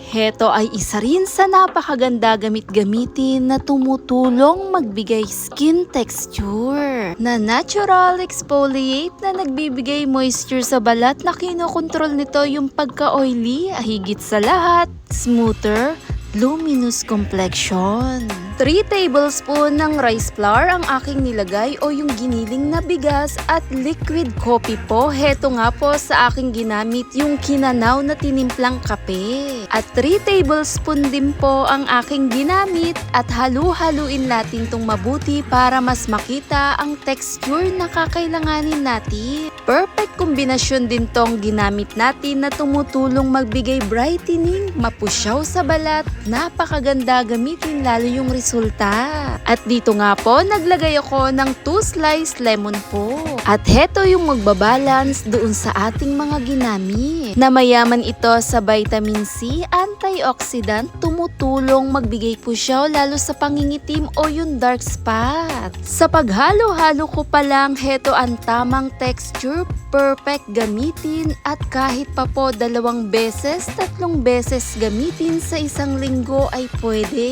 Heto ay isa rin sa napakaganda gamit-gamitin na tumutulong magbigay skin texture na natural exfoliate na nagbibigay moisture sa balat na kinokontrol nito yung pagka-oily, higit sa lahat, smoother, luminous complexion. 3 tablespoon ng rice flour ang aking nilagay o yung giniling na bigas at liquid coffee po. Heto nga po sa aking ginamit yung kinanaw na tinimplang kape. At 3 tablespoon din po ang aking ginamit at halu-haluin natin tong mabuti para mas makita ang texture na kakailanganin natin. Perfect kombinasyon din tong ginamit natin na tumutulong magbigay brightening, mapusyaw sa balat, napakaganda gamitin lalo yung resulta. At dito nga po, naglagay ako ng 2 slice lemon po. At heto yung magbabalance doon sa ating mga ginamit. Na mayaman ito sa vitamin C, antioxidant, tumutulong magbigay pusyaw lalo sa pangingitim o yung dark spot. Sa paghalo-halo ko pa lang, heto ang tamang texture, perfect gamitin at kahit pa po 2 beses, 3 beses gamitin sa isang linggo ay pwede.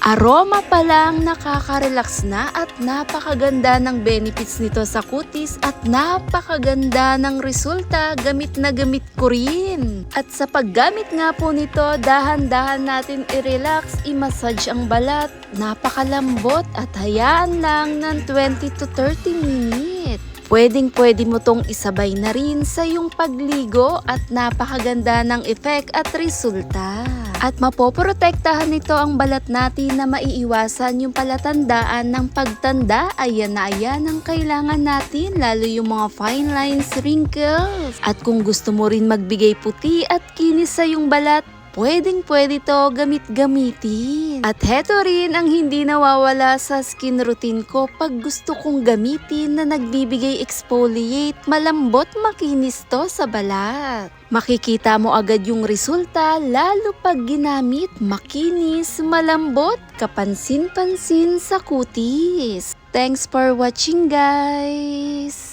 Aroma pa lang nakaka-relax na at napakaganda ng benefits nito sa kutis at napakaganda ng resulta, gamit na gamit ko rin. At sa paggamit nga po nito, dahan-dahan natin i-relax, i-massage ang balat, napakalambot at hayaan lang ng 20 to 30 minutes. Pwedeng-pwede mo tong isabay na rin sa iyong pagligo at napakaganda ng effect at resulta. At mapoprotektahan nito ang balat natin na maiiwasan yung palatandaan ng pagtanda. Ayan na ayan ang kailangan natin, lalo yung mga fine lines, wrinkles. At kung gusto mo rin magbigay puti at kinis sa yung balat, pwedeng-pwede to gamit-gamitin. At heto rin ang hindi nawawala sa skin routine ko pag gusto kong gamitin na nagbibigay exfoliate, malambot makinis to sa balat. Makikita mo agad yung resulta lalo pag ginamit, makinis, malambot, kapansin-pansin sa kutis. Thanks for watching guys!